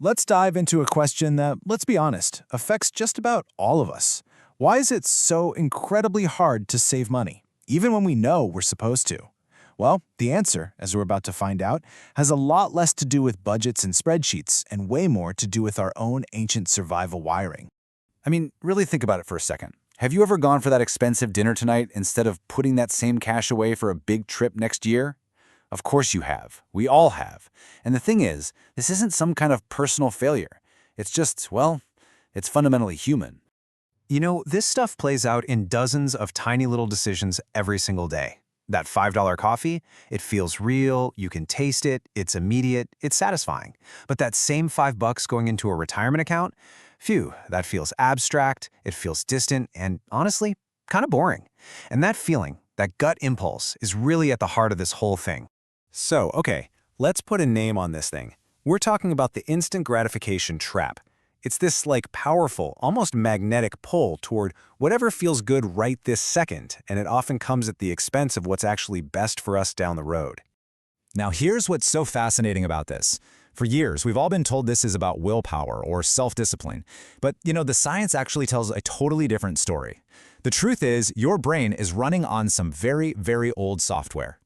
Let's dive into a question that, let's be honest, affects just about all of us. Why is it so incredibly hard to save money, even when we know we're supposed to? Well, the answer, as we're about to find out, has a lot less to do with budgets and spreadsheets and way more to do with our own ancient survival wiring. I mean, really think about it for a second. Have you ever gone for that expensive dinner tonight instead of putting that same cash away for a big trip next year? Of course you have. We all have. And the thing is, this isn't some kind of personal failure. It's just, well, it's fundamentally human. You know, this stuff plays out in dozens of tiny little decisions every single day. That $5 coffee, it feels real, you can taste it, it's immediate, it's satisfying. But that same $5 going into a retirement account, phew, that feels abstract, it feels distant, and honestly, kind of boring. And that feeling, that gut impulse, is really at the heart of this whole thing. So, okay, let's put a name on this thing. We're talking about the instant gratification trap. It's this powerful, almost magnetic pull toward whatever feels good right this second, and it often comes at the expense of what's actually best for us down the road. Now here's what's so fascinating about this. For years, we've all been told this is about willpower or self-discipline. But, the science actually tells a totally different story. The truth is, your brain is running on some very, very old software.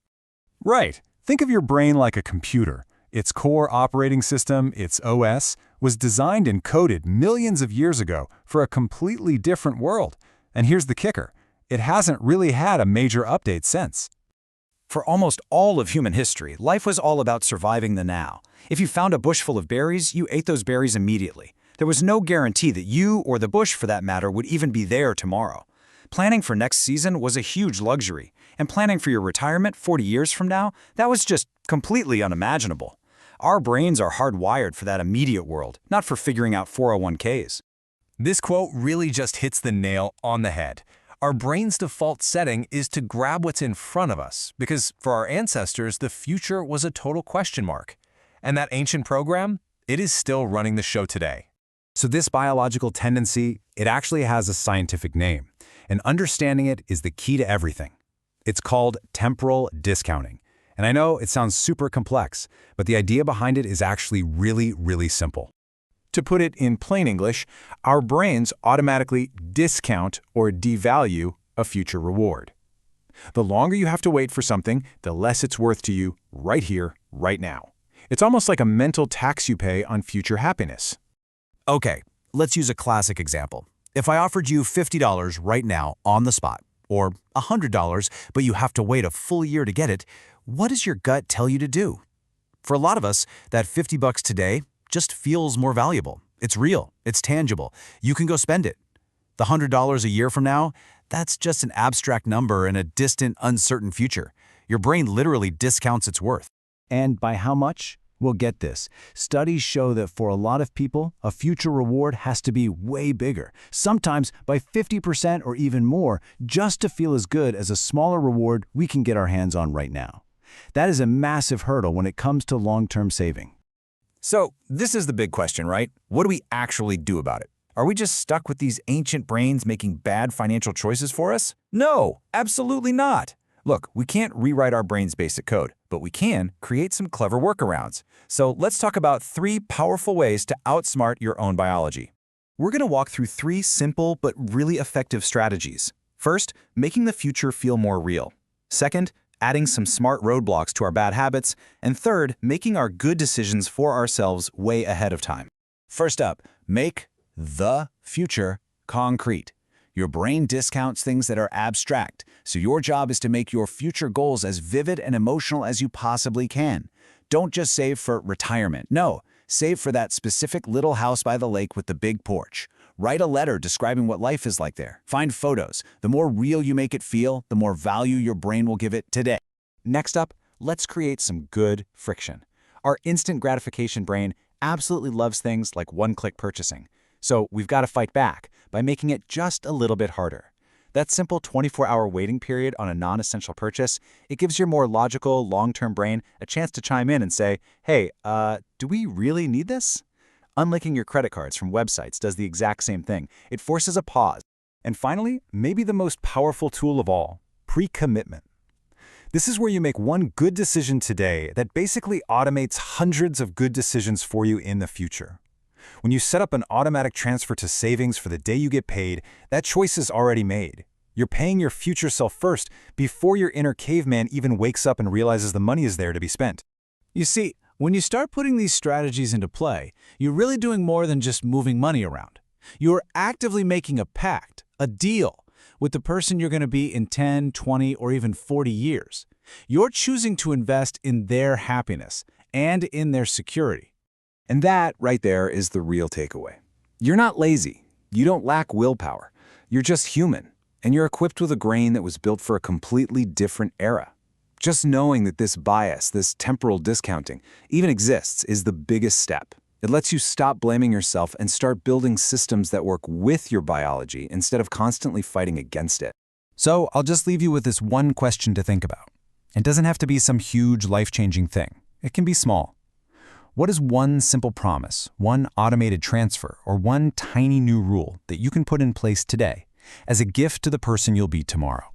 Right. Think of your brain like a computer. Its core operating system, its OS, was designed and coded millions of years ago for a completely different world. And here's the kicker. It hasn't really had a major update since. For almost all of human history, life was all about surviving the now. If you found a bush full of berries, you ate those berries immediately. There was no guarantee that you, or the bush for that matter, would even be there tomorrow. Planning for next season was a huge luxury, and planning for your retirement 40 years from now, that was just completely unimaginable. Our brains are hardwired for that immediate world, not for figuring out 401ks. This quote really just hits the nail on the head. Our brain's default setting is to grab what's in front of us, because for our ancestors, the future was a total question mark. And that ancient program, it is still running the show today. So this biological tendency, it actually has a scientific name, and understanding it is the key to everything. It's called temporal discounting. And I know it sounds super complex, but the idea behind it is actually really, really simple. To put it in plain English, our brains automatically discount or devalue a future reward. The longer you have to wait for something, the less it's worth to you right here, right now. It's almost like a mental tax you pay on future happiness. Okay, let's use a classic example. If I offered you $50 right now on the spot, or $100, but you have to wait a full year to get it, what does your gut tell you to do? For a lot of us, that $50 today just feels more valuable. It's real, it's tangible. You can go spend it. The $100 a year from now, that's just an abstract number in a distant, uncertain future. Your brain literally discounts its worth. And by how much? Well, get this. Studies show that for a lot of people, a future reward has to be way bigger, sometimes by 50% or even more, just to feel as good as a smaller reward we can get our hands on right now. That is a massive hurdle when it comes to long-term saving. So, this is the big question, right? What do we actually do about it? Are we just stuck with these ancient brains making bad financial choices for us? No, absolutely not. Look, we can't rewrite our brain's basic code, but we can create some clever workarounds. So let's talk about 3 powerful ways to outsmart your own biology. We're going to walk through 3 simple but really effective strategies. First, making the future feel more real. Second, adding some smart roadblocks to our bad habits. And third, making our good decisions for ourselves way ahead of time. First up, make the future concrete. Your brain discounts things that are abstract, so your job is to make your future goals as vivid and emotional as you possibly can. Don't just save for retirement. No, save for that specific little house by the lake with the big porch. Write a letter describing what life is like there. Find photos. The more real you make it feel, the more value your brain will give it today. Next up, let's create some good friction. Our instant gratification brain absolutely loves things like one-click purchasing. So we've got to fight back by making it just a little bit harder. That simple 24-hour waiting period on a non-essential purchase, it gives your more logical, long-term brain a chance to chime in and say, hey, do we really need this? Unlinking your credit cards from websites does the exact same thing. It forces a pause. And finally, maybe the most powerful tool of all, pre-commitment. This is where you make one good decision today that basically automates hundreds of good decisions for you in the future. When you set up an automatic transfer to savings for the day you get paid, that choice is already made. You're paying your future self first before your inner caveman even wakes up and realizes the money is there to be spent. You see, when you start putting these strategies into play, you're really doing more than just moving money around. You're actively making a pact, a deal, with the person you're going to be in 10, 20, or even 40 years. You're choosing to invest in their happiness and in their security. And that, right there, is the real takeaway. You're not lazy. You don't lack willpower. You're just human, and you're equipped with a brain that was built for a completely different era. Just knowing that this bias, this temporal discounting, even exists is the biggest step. It lets you stop blaming yourself and start building systems that work with your biology instead of constantly fighting against it. So I'll just leave you with this one question to think about. It doesn't have to be some huge life-changing thing. It can be small. What is one simple promise, one automated transfer, or one tiny new rule that you can put in place today as a gift to the person you'll be tomorrow?